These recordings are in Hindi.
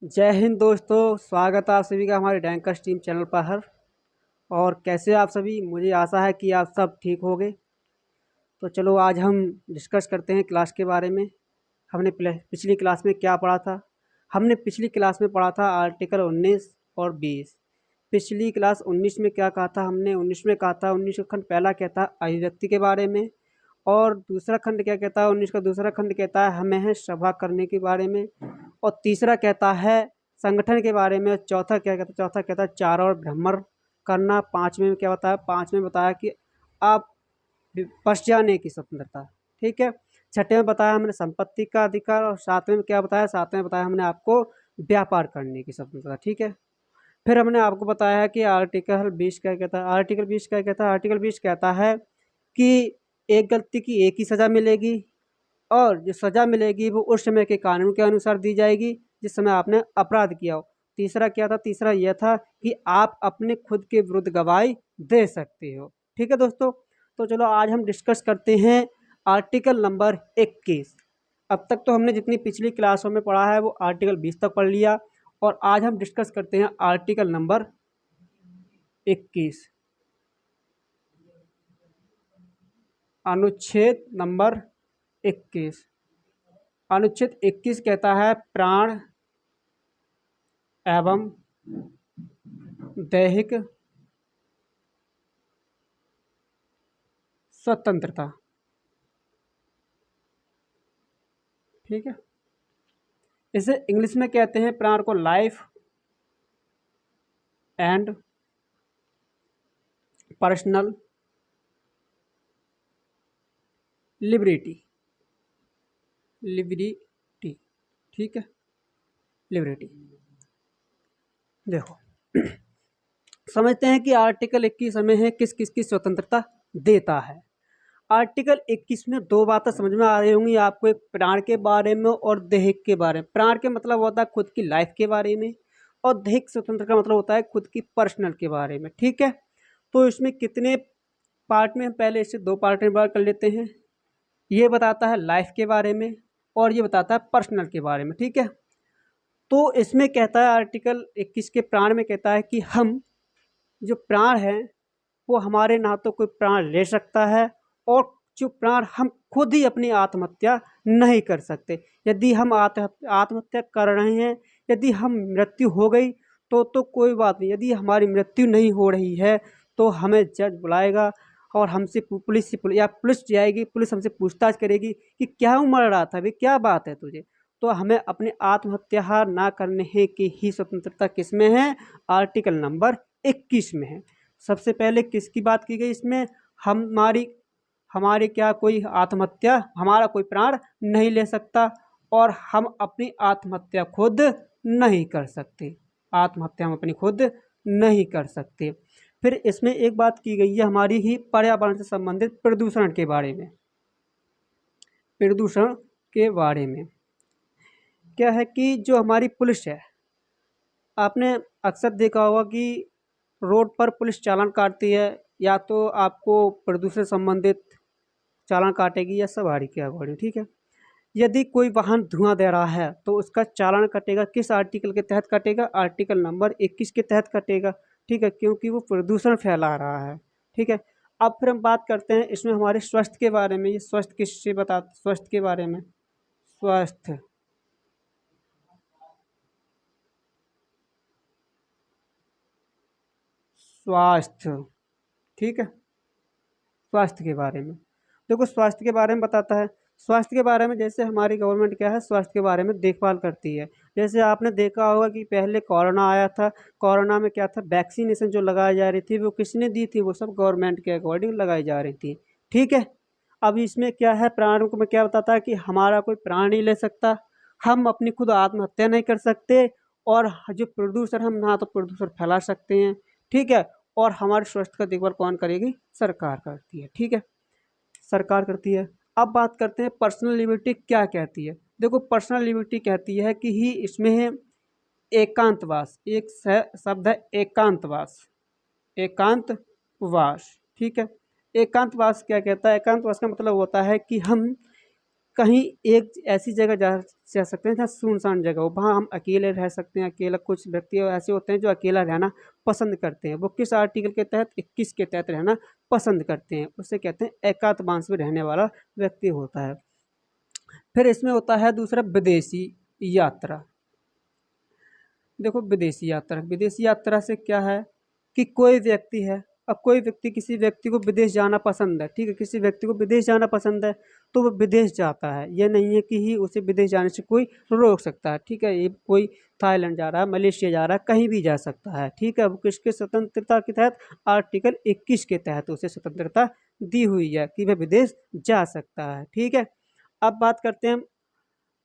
जय हिंद दोस्तों, स्वागत है आप सभी का हमारे रैंकर्स टीम चैनल पर। और कैसे आप सभी? मुझे आशा है कि आप सब ठीक होंगे। तो चलो आज हम डिस्कस करते हैं क्लास के बारे में। हमने पिछली क्लास में क्या पढ़ा था? हमने पिछली क्लास में पढ़ा था आर्टिकल 19 और 20। पिछली क्लास 19 में क्या कहा था हमने? 19 में कहा था 19 का खंड पहला कहता है अभिव्यक्ति के बारे में, और दूसरा खंड क्या कहता है? 19 का दूसरा खंड कहता है हमें है सभा करने के बारे में, और तीसरा कहता है संगठन के बारे में। चौथा क्या कहता है? चौथा कहता है चार और भ्रमण करना। पाँचवें में क्या बताया? पाँचवें में बताया कि आप बस जाने की स्वतंत्रता। ठीक है। छठे में बताया हमने संपत्ति का अधिकार, और सातवें में क्या बताया? सातवें में बताया हमने आपको व्यापार करने की स्वतंत्रता। ठीक है। फिर हमने आपको बताया है कि आर्टिकल 20 क्या कहता है? आर्टिकल 20 क्या कहता है? आर्टिकल 20 कहता है कि एक गलती की एक ही सज़ा मिलेगी, और जो सज़ा मिलेगी वो उस समय के कानून के अनुसार दी जाएगी जिस समय आपने अपराध किया हो। तीसरा क्या था? तीसरा यह था कि आप अपने खुद के विरुद्ध गवाही दे सकते हो। ठीक है दोस्तों। तो चलो आज हम डिस्कस करते हैं आर्टिकल नंबर 21। अब तक तो हमने जितनी पिछली क्लासों में पढ़ा है वो आर्टिकल 20 तक पढ़ लिया, और आज हम डिस्कस करते हैं आर्टिकल नंबर 21। अनुच्छेद नंबर 21। अनुच्छेद 21 कहता है प्राण एवं दैहिक स्वतंत्रता। ठीक है। इसे इंग्लिश में कहते हैं प्राण को life and personal liberty. Liberty. ठीक है। लिबर्टी। देखो, समझते हैं कि आर्टिकल 21 हमें है किस किस की स्वतंत्रता देता है। आर्टिकल 21 में दो बातें समझ में आ रही होंगी आपको, एक प्राण के बारे में और दैहिक के बारे में। प्राण के मतलब होता है खुद की लाइफ के बारे में, और दैहिक स्वतंत्रता का मतलब होता है खुद की पर्सनल के बारे में। ठीक है। तो इसमें कितने पार्ट में? पहले इसे दो पार्ट में बात कर लेते हैं। ये बताता है लाइफ के बारे में, और ये बताता है पर्सनल के बारे में। ठीक है। तो इसमें कहता है आर्टिकल 21 के प्राण में कहता है कि हम जो प्राण हैं वो हमारे ना तो कोई प्राण ले सकता है, और जो प्राण हम खुद ही अपनी आत्महत्या नहीं कर सकते। यदि हम आत्महत्या कर रहे हैं, यदि हम मृत्यु हो गई तो कोई बात नहीं। यदि हमारी मृत्यु नहीं हो रही है तो हमें जज बुलाएगा, और हमसे या पुलिस जाएगी, पुलिस हमसे पूछताछ करेगी कि क्या मर रहा था, अभी क्या बात है तुझे। तो हमें अपने आत्महत्या ना करने की ही स्वतंत्रता किसमें है? आर्टिकल नंबर 21 में है। सबसे पहले किसकी बात की गई इसमें? हमारी हमारी क्या कोई आत्महत्या, हमारा कोई प्राण नहीं ले सकता, और हम अपनी आत्महत्या खुद नहीं कर सकते। आत्महत्या हम अपनी खुद नहीं कर सकते। फिर इसमें एक बात की गई है हमारी ही पर्यावरण से संबंधित प्रदूषण के बारे में। प्रदूषण के बारे में क्या है कि जो हमारी पुलिस है, आपने अक्सर देखा होगा कि रोड पर पुलिस चालान काटती है, या तो आपको प्रदूषण संबंधित चालान काटेगी या सवारी के अकॉर्डिंग। ठीक है। यदि कोई वाहन धुआं दे रहा है तो उसका चालान कटेगा किस आर्टिकल के तहत कटेगा? आर्टिकल नंबर 21 के तहत कटेगा। ठीक है, क्योंकि वो प्रदूषण फैला रहा है। ठीक है। अब फिर हम बात करते हैं इसमें हमारे स्वास्थ्य के बारे में। ये स्वास्थ्य किससे बता? स्वास्थ्य के बारे में। स्वास्थ्य। स्वास्थ्य। ठीक है। स्वास्थ्य के बारे में देखो, स्वास्थ्य के बारे में बताता है। स्वास्थ्य के बारे में जैसे हमारी गवर्नमेंट क्या है, स्वास्थ्य के बारे में देखभाल करती है। जैसे आपने देखा होगा कि पहले कोरोना आया था। कोरोना में क्या था? वैक्सीनेशन जो लगाई जा रही थी वो किसने दी थी? वो सब गवर्नमेंट के अकॉर्डिंग लगाई जा रही थी। ठीक है। अब इसमें क्या है, प्राणों को में क्या बताता है कि हमारा कोई प्राण नहीं ले सकता, हम अपनी खुद आत्महत्या नहीं कर सकते, और जो प्रदूषण, हम ना तो प्रदूषण फैला सकते हैं। ठीक है। और हमारे स्वास्थ्य का देखभाल कौन करेगी? सरकार करती है। ठीक है। सरकार करती है। अब बात करते हैं पर्सनल लिबर्टी क्या कहती है। देखो, पर्सनल लिबर्टी कहती है कि ही इसमें है एकांतवास। एक शब्द है एकांतवास। एकांतवास। ठीक है। एकांतवास क्या कहता है? एकांतवास का मतलब होता है कि हम कहीं एक ऐसी जगह जा सकते हैं जहाँ सुनसान जगह हो, वहाँ हम अकेले रह सकते हैं। अकेला कुछ व्यक्ति ऐसे होते हैं जो अकेला रहना पसंद करते हैं, वो किस आर्टिकल के तहत 21 के तहत रहना पसंद करते हैं, उसे कहते हैं एकांतवास में रहने वाला व्यक्ति होता है। फिर इसमें होता है दूसरा विदेशी यात्रा। देखो विदेशी यात्रा से क्या है कि कोई व्यक्ति है, अब कोई व्यक्ति किसी व्यक्ति को विदेश जाना पसंद है, ठीक है, किसी व्यक्ति को विदेश जाना पसंद है तो वो विदेश जाता है। ये नहीं है कि ही उसे विदेश जाने से कोई रोक सकता है, ठीक है। ये कोई थाईलैंड जा रहा है, मलेशिया जा रहा है, कहीं भी जा सकता है, ठीक है। वो किसके स्वतंत्रता के तहत, आर्टिकल 21 के तहत उसे स्वतंत्रता दी हुई है कि वह विदेश जा सकता है, ठीक है। अब बात करते हैं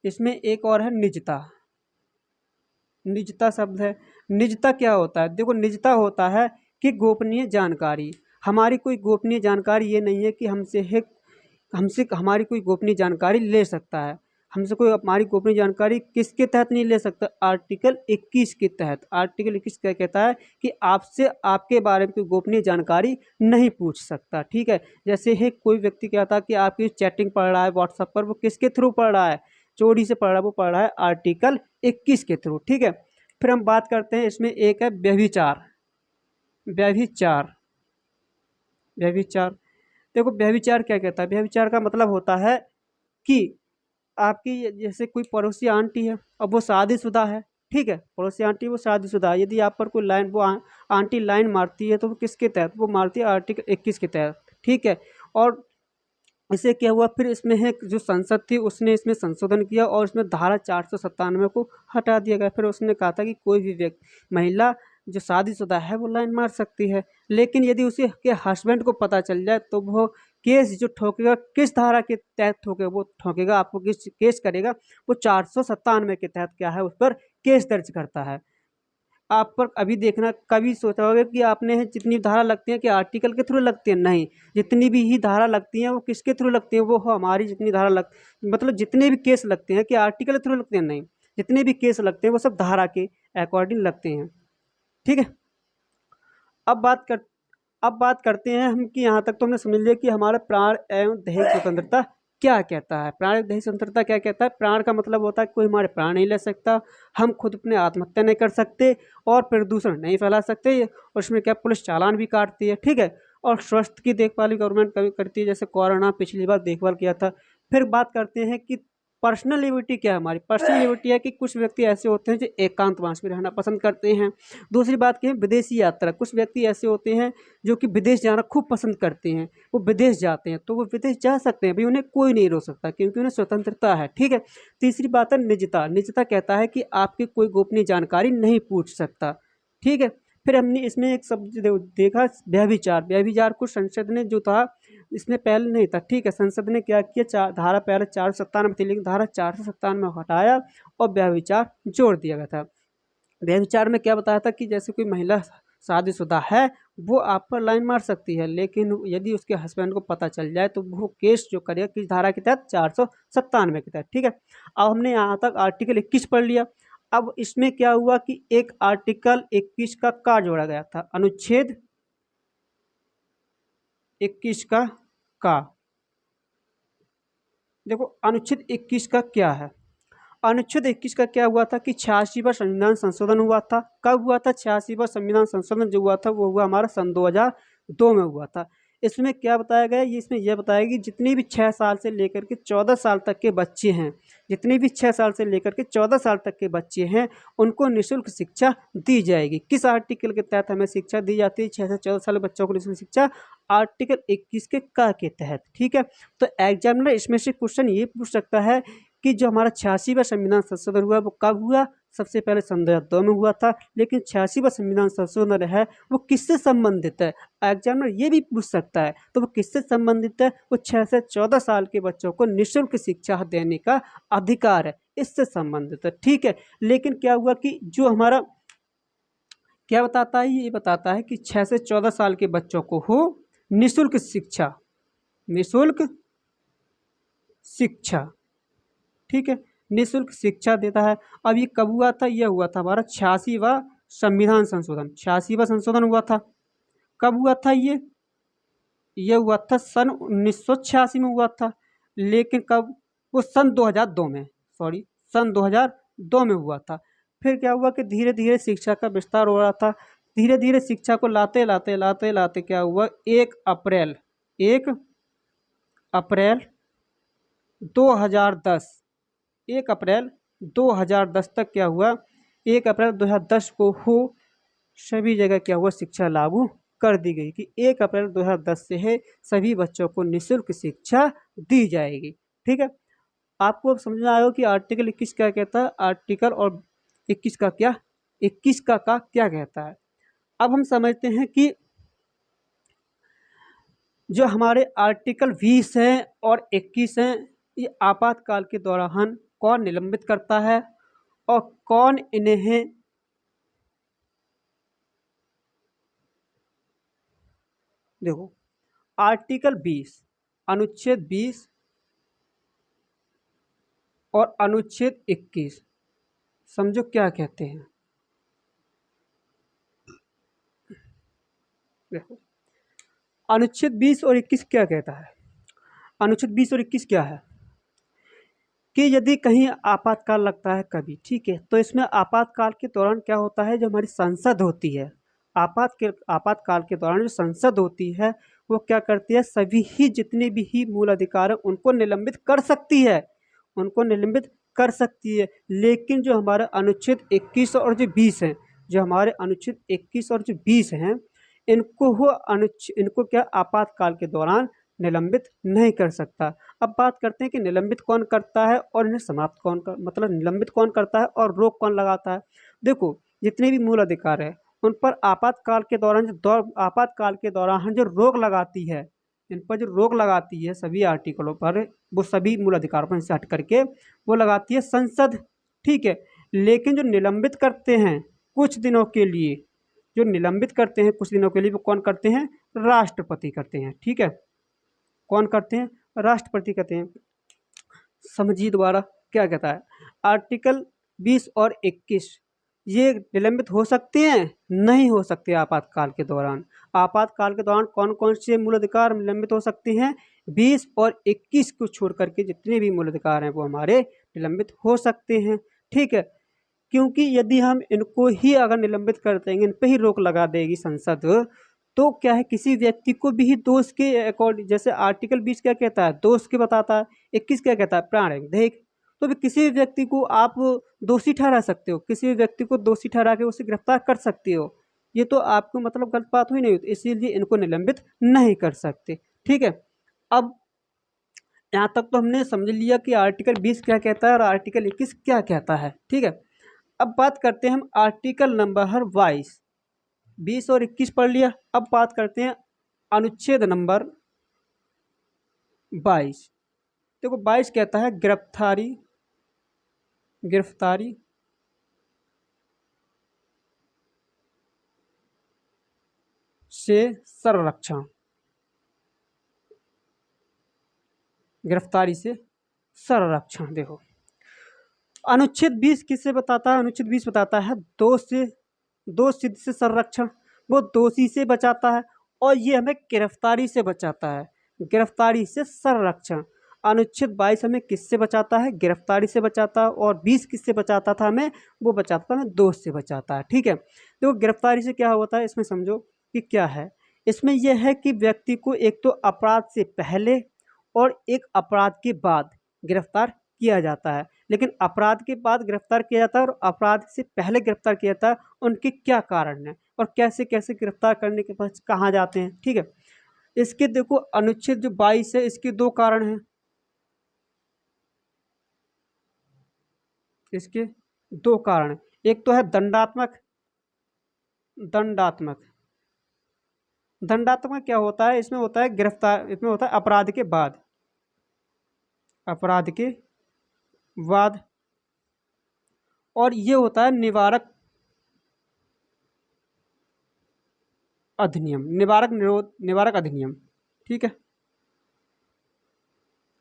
इसमें एक और है निजता। निजता शब्द है, निजता क्या होता है? देखो निजता होता है कि गोपनीय जानकारी। हमारी कोई गोपनीय जानकारी ये नहीं है कि हमसे हमारी कोई गोपनीय जानकारी ले सकता है। हमसे कोई हमारी गोपनीय जानकारी किसके तहत नहीं ले सकता? आर्टिकल 21 के तहत। आर्टिकल 21 क्या कहता है कि आपसे आपके बारे में कोई गोपनीय जानकारी नहीं पूछ सकता, ठीक है। जैसे है कोई व्यक्ति कहता है कि आपकी चैटिंग पढ़ रहा है व्हाट्सएप पर, वो किसके थ्रू पढ़ रहा है? चोरी से पढ़ रहा है, वो पढ़ रहा है आर्टिकल 21 के थ्रू, ठीक है। फिर हम बात करते हैं इसमें एक है व्यभिचार। व्यभिचार व्यभिचार देखो व्यभिचार क्या कहता है? व्यभिचार का मतलब होता है कि आपकी जैसे कोई पड़ोसी आंटी है, अब वो शादीशुदा है, ठीक है। पड़ोसी आंटी वो शादीशुदा है, यदि आप पर कोई लाइन वो आंटी लाइन मारती है तो वो किसके तहत? वो मारती है आर्टिकल 21 के तहत, ठीक है। और इससे क्या हुआ, फिर इसमें है जो संसद थी उसने इसमें संशोधन किया और इसमें धारा 497 को हटा दिया गया। फिर उसने कहा था कि कोई भी व्यक्ति महिला जो शादीशुदा है वो लाइन मार सकती है, लेकिन यदि उसे के हस्बैंड को पता चल जाए तो वो केस जो ठोकेगा किस धारा के तहत ठोकेगा? वो ठोकेगा, आपको किस केस करेगा? वो 497 के तहत क्या है, उस पर केस दर्ज करता है। आप पर अभी देखना, कभी सोचा होगा कि आपने जितनी धारा लगती है कि आर्टिकल के थ्रू लगती है? नहीं, जितनी भी ही धारा लगती हैं वो किसके थ्रू लगती हैं? वो हमारी जितनी धारा लग मतलब जितने भी केस लगते हैं कि आर्टिकल के थ्रू लगते हैं? नहीं, जितने भी केस लगते हैं वो सब धारा के अकॉर्डिंग लगते हैं, ठीक है। अब बात कर अब बात करते हैं हम कि यहाँ तक तो हमने समझ लिया कि हमारा प्राण एवं दैहिक स्वतंत्रता क्या कहता है। प्राण एवं दैहिक स्वतंत्रता क्या कहता है? प्राण का मतलब होता है कोई हमारे प्राण नहीं ले सकता, हम खुद अपने आत्महत्या नहीं कर सकते और प्रदूषण नहीं फैला सकते, और उसमें क्या पुलिस चालान भी काटती है, ठीक है। और स्वास्थ्य की देखभाल भी गवर्नमेंट कभी करती है, जैसे कोरोना पिछली बार देखभाल किया था। फिर बात करते हैं कि पर्सनल लिबर्टी क्या है? हमारी पर्सनल लिबर्टी है कि कुछ व्यक्ति ऐसे होते हैं जो एकांतवास में रहना पसंद करते हैं। दूसरी बात की है विदेशी यात्रा। कुछ व्यक्ति ऐसे होते हैं जो कि विदेश जाना खूब पसंद करते हैं, वो विदेश जाते हैं, तो वो विदेश जा सकते हैं भाई, उन्हें कोई नहीं रोक सकता क्योंकि उन्हें स्वतंत्रता है, ठीक है। तीसरी बात है निजता। निजता कहता है कि आपकी कोई गोपनीय जानकारी नहीं पूछ सकता, ठीक है। फिर हमने इसमें एक शब्द देखा व्यभिचार। व्यभिचार को संसद ने जो था, इसमें पहले नहीं था, ठीक है। संसद ने क्या किया, धारा पहले 497 थी लेकिन धारा 497 हटाया और व्यभिचार जोड़ दिया गया था। व्यभिचार में क्या बताया था कि जैसे कोई महिला शादीशुदा है वो आप पर लाइन मार सकती है, लेकिन यदि उसके हस्बैंड को पता चल जाए तो वो केस जो करेगा किस धारा के तहत? 497 के तहत, ठीक है। अब हमने यहाँ तक आर्टिकल 21 पढ़ लिया। अब इसमें क्या हुआ कि एक आर्टिकल 21 का जोड़ा गया था, अनुच्छेद 21 का देखो अनुच्छेद 21 का क्या है? अनुच्छेद 21 का क्या हुआ था कि 86वां संविधान संशोधन हुआ था। कब हुआ था 86वां संविधान संशोधन? जो हुआ था वो हुआ हमारा सन 2002 में हुआ था। इसमें क्या बताया गया? ये इसमें यह बताया कि जितनी भी 6 साल से लेकर के 14 साल तक के बच्चे हैं, जितने भी 6 साल से लेकर के 14 साल तक के बच्चे हैं, उनको निःशुल्क शिक्षा दी जाएगी। किस आर्टिकल के तहत हमें शिक्षा दी जाती है 6 से 14 साल के बच्चों को निःशुल्क शिक्षा? आर्टिकल 21 के क के तहत, ठीक है। तो एग्जामिनर इसमें से क्वेश्चन ये पूछ सकता है कि जो हमारा 86वां संविधान संशोधन हुआ वो कब हुआ? सबसे पहले सन 2002 में हुआ था, लेकिन 86वां संविधान संशोधन है वो किससे संबंधित है? एग्जामिनर ये भी पूछ सकता है, तो वो किससे संबंधित है? वो 6 से 14 साल के बच्चों को निःशुल्क शिक्षा देने का अधिकार है, इससे संबंधित है, ठीक है। लेकिन क्या हुआ कि जो हमारा क्या बताता है, ये बताता है कि 6 से 14 साल के बच्चों को हो निःशुल्क शिक्षा, निःशुल्क शिक्षा, ठीक है, निःशुल्क शिक्षा देता है। अब ये कब हुआ था? यह हुआ था हमारा 86वां संविधान संशोधन। 86वां संशोधन हुआ था, कब हुआ था ये हुआ था सन 1986 में हुआ था। लेकिन कब? वो सन 2002 में, सॉरी सन 2002 में हुआ था। फिर क्या हुआ कि धीरे धीरे शिक्षा का विस्तार हो रहा था। धीरे धीरे शिक्षा को लाते लाते लाते लाते क्या हुआ, 1 अप्रैल 2010 तक क्या हुआ, 1 अप्रैल 2010 को हो सभी जगह क्या हुआ, शिक्षा लागू कर दी गई कि 1 अप्रैल 2010 से है सभी बच्चों को निःशुल्क शिक्षा दी जाएगी। ठीक है, आपको अब समझ में आएगा कि आर्टिकल 21 क्या कहता है, आर्टिकल और 21 का क्या, 21 का क्या कहता है। अब हम समझते हैं कि जो हमारे आर्टिकल 20 हैं और 21 हैं, ये आपातकाल के दौरान कौन निलंबित करता है और कौन इन्हें, देखो आर्टिकल 20, अनुच्छेद 20 और अनुच्छेद 21 समझो क्या कहते हैं। देखो अनुच्छेद 20 और 21 क्या कहता है। अनुच्छेद 20 और 21 क्या है कि यदि कहीं आपातकाल लगता है कभी, ठीक है, तो इसमें आपातकाल के दौरान क्या होता है, जो हमारी संसद होती है, आपातकाल के दौरान जो संसद होती है वो क्या करती है, सभी ही जितने भी ही मूल अधिकार है उनको निलंबित कर सकती है, उनको निलंबित कर सकती है। लेकिन जो हमारे अनुच्छेद 21 और जो 20 हैं, जो हमारे अनुच्छेद 21 और जो 20 हैं, इनको क्या आपातकाल के दौरान निलंबित नहीं कर सकता। अब बात करते हैं कि निलंबित कौन करता है और इन्हें समाप्त कौन कर, मतलब निलंबित कौन करता है और रोक कौन लगाता है। देखो जितने भी मूल अधिकार है उन पर आपातकाल के दौरान जो रोक लगाती है, इन पर जो रोक लगाती है सभी आर्टिकलों पर, वो सभी मूल अधिकारों पर से हट करके वो लगाती है संसद। ठीक है, लेकिन जो निलंबित करते हैं कुछ दिनों के लिए, जो निलंबित करते हैं कुछ दिनों के लिए, वो कौन करते हैं, राष्ट्रपति करते हैं। ठीक है, कौन करते हैं, राष्ट्रपति करते हैं। समझिए दोबारा क्या कहता है, आर्टिकल 20 और 21 ये निलंबित हो सकते हैं, नहीं हो सकते। आपातकाल के दौरान, आपातकाल के दौरान कौन कौन से मूल अधिकार निलंबित हो सकते हैं, 20 और 21 को छोड़ करके जितने भी मूल अधिकार हैं वो हमारे निलंबित हो सकते हैं। ठीक है, क्योंकि यदि हम इनको ही अगर निलंबित कर देंगे, इन पे ही रोक लगा देगी संसद, तो क्या है, किसी व्यक्ति को भी दोष के अकॉर्डिंग, जैसे आर्टिकल 20 क्या कहता है, दोष के बताता है, 21 क्या कहता है, प्राणिक देख, तो भी किसी भी व्यक्ति को आप दोषी ठहरा सकते हो, किसी भी व्यक्ति को दोषी ठहरा के उसे गिरफ्तार कर सकते हो। ये तो आपको मतलब गलत बात हुई नहीं होती, इसीलिए इनको निलंबित नहीं कर सकते। ठीक है, अब यहाँ तक तो हमने समझ लिया कि आर्टिकल 20 क्या कहता है और आर्टिकल 21 क्या कहता है। ठीक है, अब बात करते हैं हम आर्टिकल नंबर 22, 20 और 21 पढ़ लिया। अब बात करते हैं अनुच्छेद नंबर 22। देखो 22 कहता है गिरफ्तारी से संरक्षण, गिरफ्तारी से संरक्षण। देखो अनुच्छेद 20 किससे बताता है, अनुच्छेद 20 बताता है दोष सिद्ध से संरक्षण, वो दोषी से बचाता है और ये हमें गिरफ्तारी से बचाता है, गिरफ्तारी से संरक्षण। अनुच्छेद 22 हमें किससे बचाता है, गिरफ्तारी से बचाता है, और 20 किससे बचाता था हमें, वो बचाता था हमें दोष से बचाता है। ठीक है, तो गिरफ्तारी से क्या होता है, इसमें समझो कि क्या है, इसमें यह है कि व्यक्ति को एक तो अपराध से पहले और एक अपराध के बाद गिरफ्तार किया जाता है। लेकिन अपराध के बाद गिरफ्तार किया जाता है और अपराध से पहले गिरफ्तार किया जाता है, उनके क्या कारण हैं और कैसे कैसे गिरफ्तार करने के बाद कहाँ जाते हैं। ठीक है, इसके देखो अनुच्छेद जो 22 है, इसके दो कारण हैं, इसके दो कारण हैं। एक तो है दंडात्मक दंडात्मक क्या होता है, इसमें होता है गिरफ्तार, इसमें होता है अपराध के बाद, और ये होता है निवारक अधिनियम। ठीक है,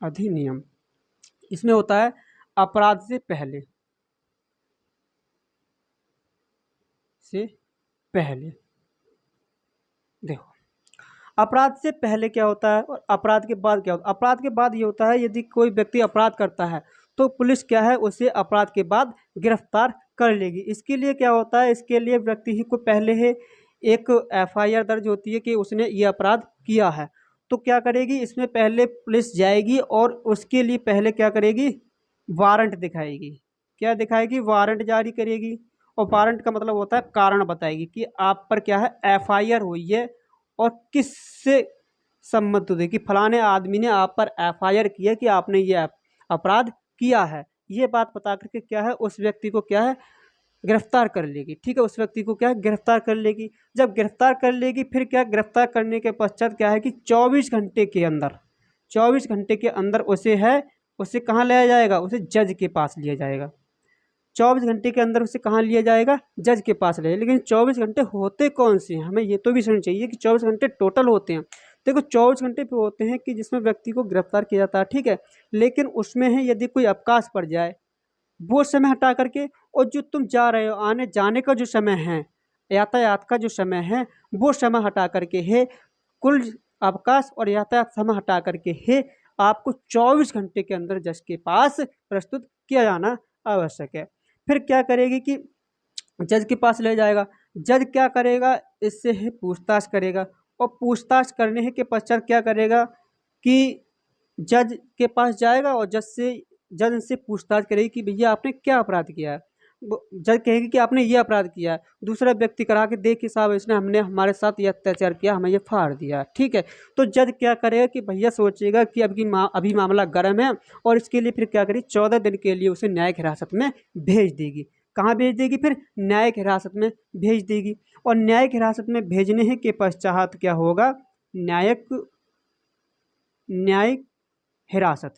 अधिनियम, इसमें होता है अपराध से पहले। देखो अपराध से पहले क्या होता है और अपराध के बाद क्या होता है। अपराध के बाद ये होता है यदि कोई व्यक्ति अपराध करता है तो पुलिस क्या है उसे अपराध के बाद गिरफ्तार कर लेगी। इसके लिए क्या होता है, इसके लिए व्यक्ति ही को पहले है एक एफआईआर दर्ज होती है कि उसने ये अपराध किया है। तो क्या करेगी, इसमें पहले पुलिस जाएगी और उसके लिए पहले क्या करेगी, वारंट दिखाएगी। क्या दिखाएगी, वारंट जारी करेगी। और वारंट का मतलब होता है कारण बताएगी कि आप पर क्या है एफआईआर हुई है और किससे सम्मत हुई कि फलाने आदमी ने आप पर एफआईआर की है कि आपने ये अपराध किया है। ये बात बता करके क्या है उस व्यक्ति को क्या है गिरफ्तार कर लेगी। ठीक है, उस व्यक्ति को क्या है गिरफ्तार कर लेगी। जब गिरफ्तार कर लेगी फिर क्या, गिरफ्तार करने के पश्चात क्या है कि 24 घंटे के अंदर, 24 घंटे के अंदर उसे कहाँ लाया जाएगा, उसे जज के पास लिया जाएगा। 24 घंटे के अंदर उसे कहाँ लिया जाएगा, जज के पास ले। लेकिन 24 घंटे होते कौन से हैं, हमें ये तो भी समझना चाहिए कि 24 घंटे टोटल होते हैं। देखो 24 घंटे पे होते हैं कि जिसमें व्यक्ति को गिरफ्तार किया जाता है, ठीक है। लेकिन उसमें है यदि कोई अवकाश पड़ जाए वो समय हटा करके, और जो तुम जा रहे हो आने जाने का जो समय है, यातायात का जो समय है वो समय हटा करके है, कुल अवकाश और यातायात समय हटा करके है आपको 24 घंटे के अंदर जज के पास प्रस्तुत किया जाना आवश्यक है। फिर क्या करेगी कि जज के पास ले जाएगा। जज क्या करेगा, इससे है पूछताछ करेगा। और पूछताछ करने के पश्चात क्या करेगा कि जज के पास जाएगा और जज से पूछताछ करेगी कि भैया आपने क्या अपराध किया है। जज कहेगी कि आपने ये अपराध किया है। दूसरा व्यक्ति करा के देख कि साहब इसने हमारे साथ ये अत्याचार किया, हमें ये फाड़ दिया, ठीक है। तो जज क्या करेगा कि भैया सोचेगा कि अभी मामला गर्म है और इसके लिए फिर क्या करेगी, 14 दिन के लिए उसे न्यायिक हिरासत में भेज देगी। कहाँ भेज देगी, फिर न्यायिक हिरासत में भेज देगी। और न्यायिक हिरासत में भेजने के पश्चात क्या होगा, न्यायिक हिरासत,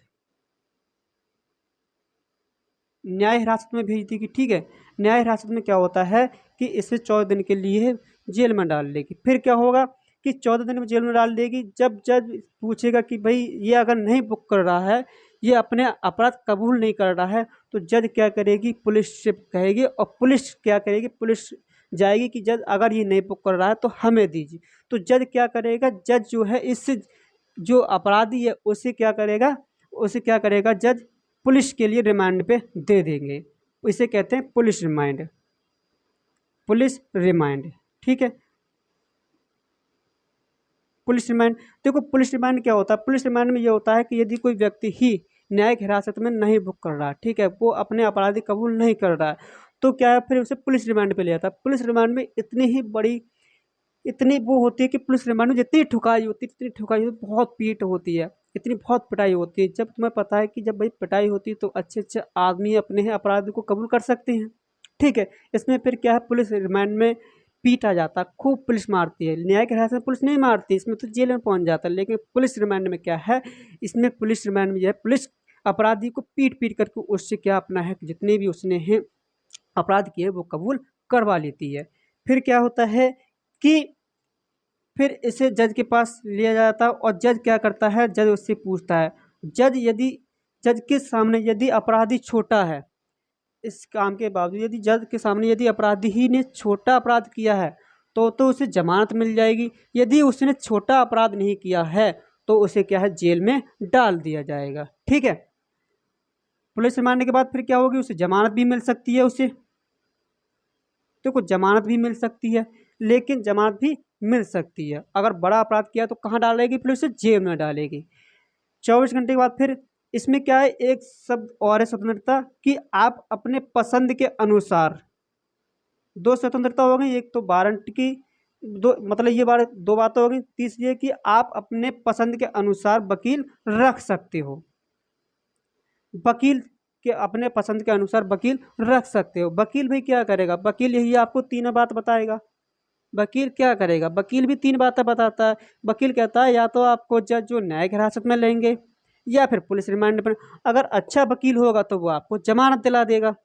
न्याय हिरासत में भेज देगी, ठीक है। न्याय हिरासत में क्या होता है कि इसे 14 दिन के लिए जेल में डाल देगी। फिर क्या होगा कि 14 दिन में जेल में डाल देगी। जब जज पूछेगा कि भाई ये अगर नहीं बुक कर रहा है, ये अपने अपराध कबूल नहीं कर रहा है, तो जज क्या करेगी, पुलिस से कहेगी। और पुलिस क्या करेगी, पुलिस जाएगी कि जज अगर ये नहीं बुक कर रहा है तो हमें दीजिए। तो जज क्या करेगा, जज जो है इस जो अपराधी है उसे क्या करेगा जज, पुलिस के लिए रिमांड पे दे देंगे। इसे कहते हैं पुलिस रिमांड, ठीक है। पुलिस रिमांड, देखो पुलिस रिमांड क्या होता है, पुलिस रिमांड में ये होता है कि यदि कोई व्यक्ति ही न्यायिक हिरासत में नहीं बुक कर रहा, ठीक है, वो अपने अपराधी कबूल नहीं कर रहा है, तो क्या है फिर उसे पुलिस रिमांड पे ले जाता है। पुलिस रिमांड में इतनी वो होती है कि पुलिस रिमांड में जितनी ठुकाई होती है, बहुत पीट होती है, इतनी बहुत पिटाई होती है। जब तुम्हें पता है कि जब भाई पिटाई होती है तो अच्छे अच्छे आदमी अपने अपराध को कबूल कर सकते हैं, ठीक है। इसमें फिर क्या है, पुलिस रिमांड में पीटा जाता, खूब पुलिस मारती है। न्यायिक हिरासत में पुलिस नहीं मारती, इसमें तो जेल में पहुंच जाता है। लेकिन पुलिस रिमांड में क्या है, इसमें पुलिस रिमांड में जो है पुलिस अपराधी को पीट पीट करके उससे क्या अपना है जितने भी उसने हैं अपराध किए वो कबूल करवा लेती है। फिर क्या होता है कि फिर इसे जज के पास लिया जाता है और जज क्या करता है, जज उससे पूछता है। जज के सामने यदि अपराधी छोटा है, इस काम के बावजूद यदि जज के सामने यदि अपराधी ही ने छोटा अपराध किया है तो उसे जमानत मिल जाएगी। यदि उसने छोटा अपराध नहीं किया है तो उसे क्या है जेल में डाल दिया जाएगा, ठीक है। पुलिस रिमांड के बाद फिर क्या होगी, उसे जमानत भी मिल सकती है। उसे देखो जमानत भी मिल सकती है, लेकिन जमानत भी मिल सकती है अगर बड़ा अपराध किया तो कहाँ डालेगी, फिर उसे जेल में डालेगी। 24 घंटे के बाद फिर इसमें क्या है, एक शब्द और है स्वतंत्रता, कि आप अपने पसंद के अनुसार, दो स्वतंत्रता हो गई, एक तो वारंट की, दो मतलब ये दो बातें हो गई। तीसरी है कि आप अपने पसंद के अनुसार वकील रख सकते हो, वकील के अपने पसंद के अनुसार वकील रख सकते हो। वकील भी क्या करेगा, वकील यही आपको तीनों बात बताएगा। वकील क्या करेगा, वकील भी 3 बातें बताता है। वकील कहता है या तो आपको जज जो न्यायिक हिरासत में लेंगे या फिर पुलिस रिमांड पर। अगर अच्छा वकील होगा तो वो आपको जमानत दिला देगा,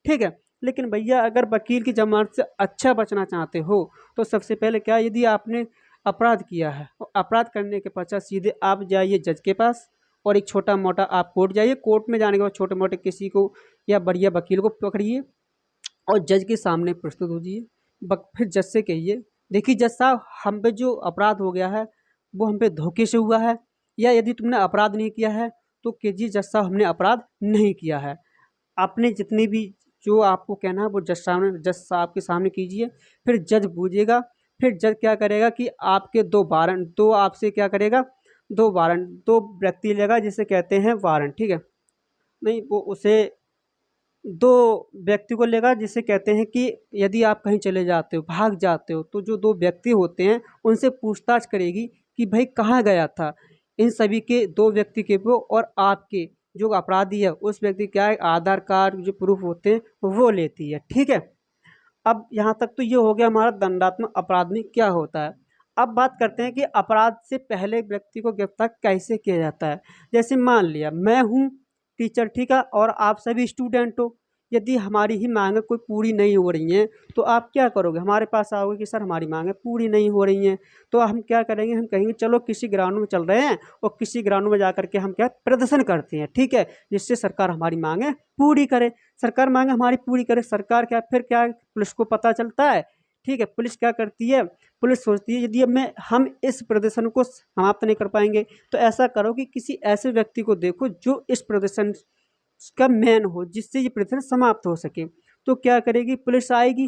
ठीक है। लेकिन भैया अगर वकील की जमानत से अच्छा बचना चाहते हो तो सबसे पहले क्या, यदि आपने अपराध किया है और अपराध करने के पश्चात सीधे आप जाइए जज के पास और एक छोटा मोटा आप कोर्ट जाइए। कोर्ट में जाने के बाद छोटे मोटे किसी को या बढ़िया वकील को पकड़िए और जज के सामने प्रस्तुत होइए। फिर जज से कहिए देखिए जज साहब हम पे जो अपराध हो गया है वो हम पे धोखे से हुआ है, या यदि तुमने अपराध नहीं किया है तो केजी जज साहब हमने अपराध नहीं किया है। आपने जितनी भी जो आपको कहना है वो जज साहब के सामने कीजिए। फिर जज पूछेगा, फिर जज क्या करेगा कि आपके दो आपसे क्या करेगा, दो व्यक्ति लेगा जिसे कहते हैं वारंट, ठीक है, नहीं वो उसे दो व्यक्ति को लेगा जिसे कहते हैं कि यदि आप कहीं चले जाते हो, भाग जाते हो, तो जो दो व्यक्ति होते हैं उनसे पूछताछ करेगी कि भाई कहाँ गया था। इन सभी के दो व्यक्ति के वो और आपके जो अपराधी है उस व्यक्ति क्या है आधार कार्ड जो प्रूफ होते हैं वो लेती है, ठीक है। अब यहाँ तक तो ये हो गया हमारा दंडात्मक अपराध में क्या होता है। अब बात करते हैं कि अपराध से पहले व्यक्ति को गिरफ्तार कैसे किया जाता है। जैसे मान लिया मैं हूँ टीचर, ठीक है, और आप सभी स्टूडेंट हो। यदि हमारी ही मांगें कोई पूरी नहीं हो रही हैं तो आप क्या करोगे, हमारे पास आओगे कि सर हमारी मांगें पूरी नहीं हो रही हैं। तो हम क्या करेंगे, हम कहेंगे चलो किसी ग्राउंड में चल रहे हैं और किसी ग्राउंड में जा करके हम क्या प्रदर्शन करते हैं, ठीक है, जिससे सरकार हमारी मांगें पूरी करे। सरकार मांगे हमारी पूरी करे, सरकार क्या फिर क्या पुलिस को पता चलता है, ठीक है, पुलिस क्या करती है, पुलिस सोचती है यदि अब हम इस प्रदर्शन को समाप्त नहीं कर पाएंगे तो ऐसा करो कि किसी ऐसे व्यक्ति को देखो जो इस प्रदर्शन का मैन हो, जिससे ये प्रदर्शन समाप्त हो सके। तो क्या करेगी, पुलिस आएगी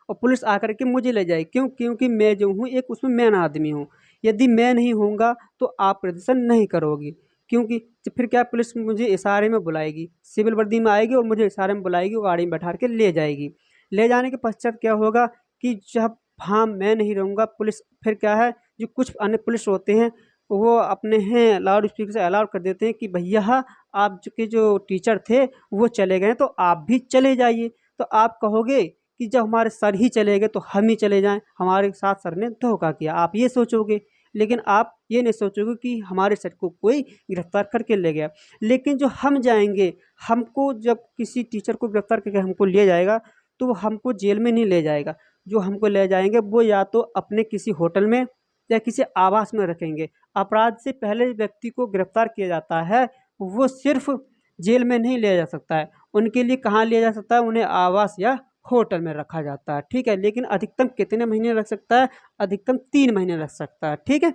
और पुलिस आकर के मुझे ले जाएगी। क्यों, क्योंकि मैं जो हूँ एक उसमें मैन आदमी हूँ। यदि मैं नहीं होऊंगा तो आप प्रदर्शन नहीं करोगी, क्योंकि फिर क्या पुलिस मुझे इशारे में बुलाएगी, सिविल वर्दी में आएगी और मुझे इशारे में बुलाएगी और गाड़ी में बैठा के ले जाएगी। ले जाने के पश्चात क्या होगा कि जब हाँ मैं नहीं रहूँगा, पुलिस फिर क्या है जो कुछ अन्य पुलिस होते हैं वो अपने हैं लाउड स्पीकर से अलाउ कर देते हैं कि भैया आप जो टीचर थे वो चले गए तो आप भी चले जाइए। तो आप कहोगे कि जब हमारे सर ही चले गए तो हम ही चले जाएं, हमारे साथ सर ने धोखा किया, आप ये सोचोगे। लेकिन आप ये नहीं सोचोगे कि हमारे सर को कोई गिरफ्तार करके ले गया। लेकिन जो हम जाएंगे, हमको जब किसी टीचर को गिरफ्तार करके हमको ले जाएगा तो वो हमको जेल में नहीं ले जाएगा। जो हमको ले जाएंगे वो या तो अपने किसी होटल में या किसी आवास में रखेंगे। अपराध से पहले व्यक्ति को गिरफ्तार किया जाता है वो सिर्फ जेल में नहीं लिया जा सकता है, उनके लिए कहाँ लिया जा सकता है, उन्हें आवास या होटल में रखा जाता है, ठीक है। लेकिन अधिकतम कितने महीने रख सकता है, अधिकतम 3 महीने रख सकता है, ठीक है।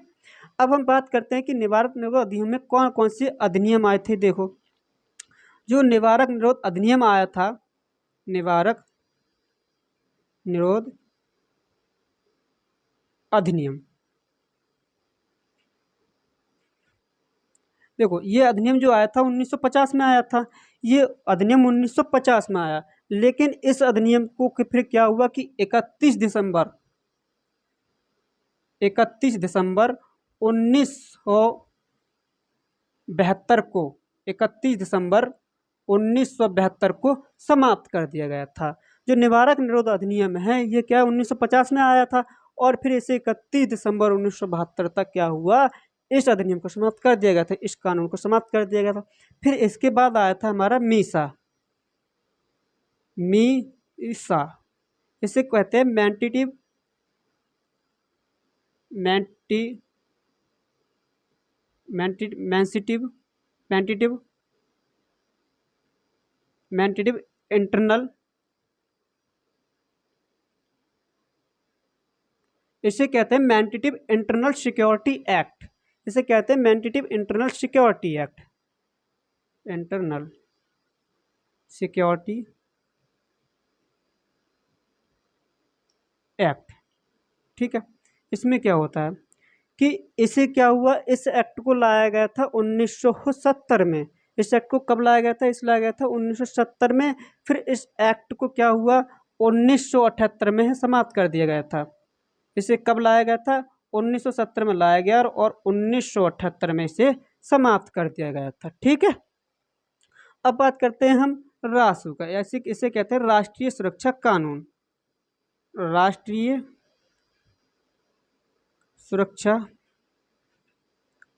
अब हम बात करते हैं कि निवारक निरोध अधिनियम में कौन कौन से अधिनियम आए थे। देखो जो निवारक निरोध अधिनियम आया था, निवारक निरोध अधिनियम, देखो ये अधिनियम जो आया था 1950 में आया था। ये अधिनियम 1950 में आया, लेकिन इस अधिनियम को फिर क्या हुआ कि 31 दिसंबर 1972 को 31 दिसंबर 1972 को समाप्त कर दिया गया था। जो निवारक निरोध अधिनियम है ये क्या 1950 में आया था और फिर इसे 31 दिसंबर 1972 तक क्या हुआ, इस अधिनियम को समाप्त कर दिया गया था, इस कानून को समाप्त कर दिया गया था। फिर इसके बाद आया था हमारा मीसा, इसे कहते हैं मैंडेटिव इंटरनल, इसे कहते हैं मैंडेटिव इंटरनल सिक्योरिटी एक्ट, इसे कहते हैं मैंडेटिव internal security act, internal security act, ठीक है। इसमें क्या होता है कि इसे क्या हुआ, इस एक्ट को लाया गया था 1970 में। इस एक्ट को कब लाया गया था, इस लाया गया था 1970 में। फिर इस एक्ट को क्या हुआ 1978 में समाप्त कर दिया गया था। इसे कब लाया गया था, 1970 में लाया गया और 1978 में इसे समाप्त कर दिया गया था, ठीक है। अब बात करते हैं हम रासू का, ऐसे इसे कहते हैं राष्ट्रीय सुरक्षा कानून, राष्ट्रीय सुरक्षा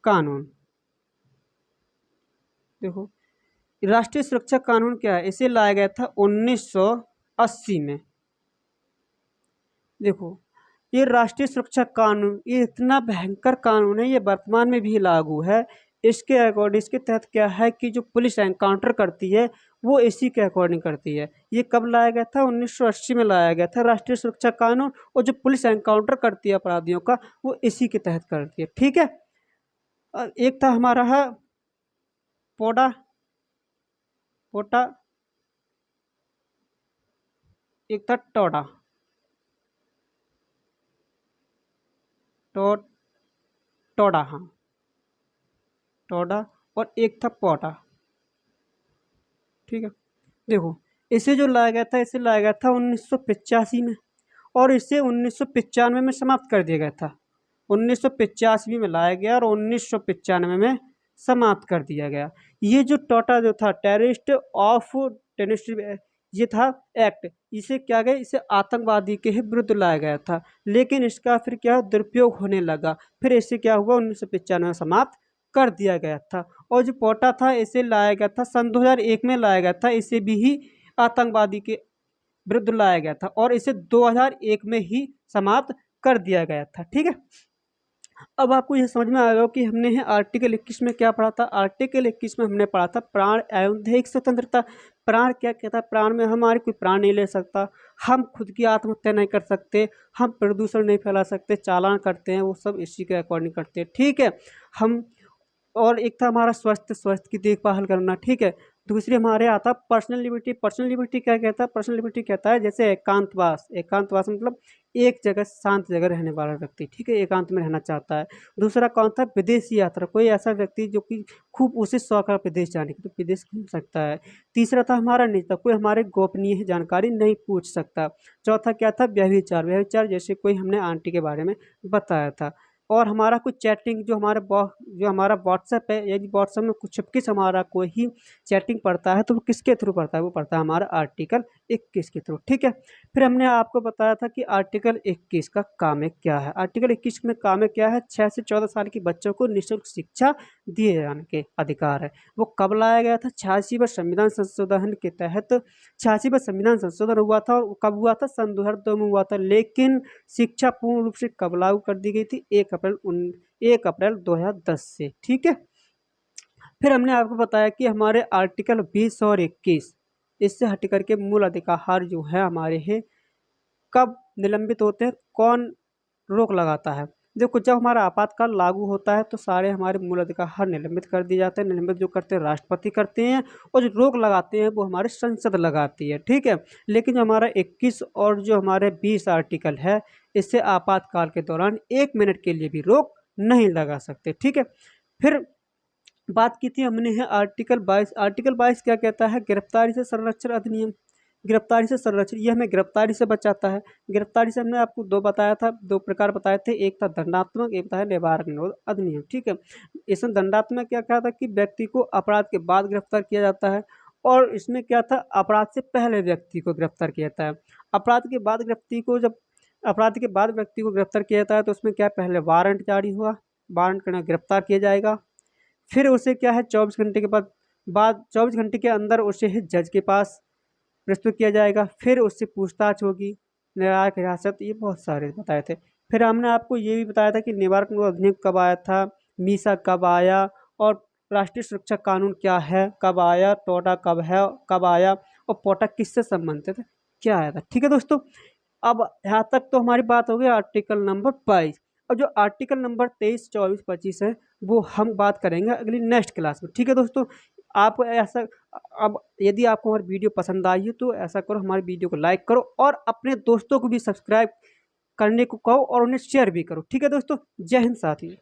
कानून। देखो राष्ट्रीय सुरक्षा कानून क्या है, इसे लाया गया था 1980 में। देखो ये राष्ट्रीय सुरक्षा कानून ये इतना भयंकर कानून है, ये वर्तमान में भी लागू है। इसके अकॉर्डिंग इसके तहत क्या है कि जो पुलिस एनकाउंटर करती है वो इसी के अकॉर्डिंग करती है। ये कब लाया गया था? 1980 में लाया गया था राष्ट्रीय सुरक्षा कानून, और जो पुलिस एनकाउंटर करती है अपराधियों का, वो इसी के तहत करती है। ठीक है। एक था हमारा है पोडा पोटा, एक था टोडा टो टोडा, हाँ टोडा, और एक था पोटा। ठीक है। देखो, इसे जो लाया गया था, इसे लाया गया था 1985 में, और इसे 1995 में समाप्त कर दिया गया था। 1985 में लाया गया और 1995 में समाप्त कर दिया गया। ये जो टोटा जो था, टेररिस्ट ऑफ टेररिस्ट, ये था एक्ट। इसे क्या गया, इसे आतंकवादी के ही विरुद्ध लाया गया था, लेकिन इसका फिर क्या दुरुपयोग होने लगा। फिर इसे क्या हुआ, 1995 में समाप्त कर दिया गया था। और जो पोटा था, इसे लाया गया था सन 2001 में लाया गया था। इसे भी ही आतंकवादी के विरुद्ध लाया गया था, और इसे 2001 में ही समाप्त कर दिया गया था। ठीक है। अब आपको यह समझ में आ गया कि हमने आर्टिकल 21 में क्या पढ़ा था। आर्टिकल 21 में हमने पढ़ा था प्राण एवं दैहिक स्वतंत्रता। प्राण क्या कहता है? प्राण में हमारे कोई प्राण नहीं ले सकता, हम खुद की आत्महत्या नहीं कर सकते, हम प्रदूषण नहीं फैला सकते, चालान करते हैं वो सब इसी के अकॉर्डिंग करते हैं। ठीक है। हम, और एक था हमारा स्वास्थ्य की देखभाल करना। ठीक है। दूसरी हमारे आता पर्सनल लिबर्टी। पर्सनल लिबर्टी क्या कहता है? पर्सनल लिबर्टी कहता है जैसे एकांतवास। एकांतवास मतलब एक जगह, शांत जगह रहने वाला व्यक्ति, ठीक है, एकांत में रहना चाहता है। दूसरा कौन था? विदेशी यात्रा। कोई ऐसा व्यक्ति जो कि खूब उसे शौक है विदेश जाने की, तो विदेश घूम सकता है। तीसरा था हमारा निजता। कोई हमारे गोपनीय जानकारी नहीं पूछ सकता। चौथा क्या था? व्यभिचार। व्यभिचार जैसे कोई हमने आंटी के बारे में बताया था। और हमारा कुछ चैटिंग, जो हमारा व्हाट्सएप है, यदि व्हाट्सएप में कुछ किस हमारा कोई ही चैटिंग पढ़ता है, तो वो किसके थ्रू पढ़ता है? वो पढ़ता है हमारा आर्टिकल 21 के थ्रू। ठीक है। फिर हमने आपको बताया था कि आर्टिकल 21 का काम क्या है। आर्टिकल 21 में काम क्या है? 6 से 14 साल के बच्चों को निःशुल्क शिक्षा दिए जाने के अधिकार है। वो कब लाया गया था? 86वें संविधान संशोधन के तहत 86वां संविधान संशोधन हुआ था, और कब हुआ था? सन 2002 में हुआ था। लेकिन शिक्षा पूर्ण रूप से कब लागू कर दी गई थी? 1 अप्रैल 2010 से। ठीक है। फिर हमने आपको बताया कि हमारे आर्टिकल 20 और 21 इससे हट करके मूल अधिकार जो है हमारे हैं, कब निलंबित होते हैं, कौन रोक लगाता है? देखो, जब हमारा आपातकाल लागू होता है तो सारे हमारे मूल अधिकार निलंबित कर दिए जाते हैं। निलंबित जो करते हैं राष्ट्रपति करते हैं, और जो रोक लगाते हैं वो हमारे संसद लगाती है। ठीक है। लेकिन जो हमारा 21 और जो हमारे 20 आर्टिकल है, इससे आपातकाल के दौरान 1 मिनट के लिए भी रोक नहीं लगा सकते। ठीक है। फिर बात की थी हमने है आर्टिकल 22। आर्टिकल 22 क्या कहता है? गिरफ्तारी से संरक्षण अधिनियम। गिरफ्तारी से संरक्षण, ये हमें गिरफ्तारी से बचाता है। गिरफ्तारी से हमने आपको दो बताया था, दो प्रकार बताए थे। एक था दंडात्मक, एक था निवारक निरोध अधिनियम। ठीक है। इसमें दंडात्मक क्या कहा था कि व्यक्ति को अपराध के बाद गिरफ्तार किया जाता है, और इसमें क्या था? अपराध से पहले व्यक्ति को गिरफ्तार किया जाता है। अपराध के बाद व्यक्ति को जब अपराध के बाद व्यक्ति को गिरफ्तार किया जाता है, तो उसमें क्या, पहले वारंट जारी हुआ, वारंट करना गिरफ्तार किया जाएगा। फिर उसे क्या है, 24 घंटे के बाद 24 घंटे के अंदर उसे जज के पास प्रस्तुत किया जाएगा। फिर उससे पूछताछ होगी, न्यायिक हिरासत, ये बहुत सारे बताए थे। फिर हमने आपको ये भी बताया था कि निवारक निरोध अधिनियम कब आया था, मीसा कब आया, और राष्ट्रीय सुरक्षा कानून क्या है, कब आया, टोडा कब है, कब आया, और पोटा किससे संबंधित है, क्या आया था। ठीक है दोस्तों। अब यहाँ तक तो हमारी बात हो गई आर्टिकल नंबर 22। और जो आर्टिकल नंबर 23, 24, 25 है, वो हम बात करेंगे अगली नेक्स्ट क्लास में। ठीक है दोस्तों। आप ऐसा, अब यदि आपको हमारी वीडियो पसंद आई है तो ऐसा करो, हमारी वीडियो को लाइक करो, और अपने दोस्तों को भी सब्सक्राइब करने को कहो, और उन्हें शेयर भी करो। ठीक है दोस्तों। जय हिंद साथी।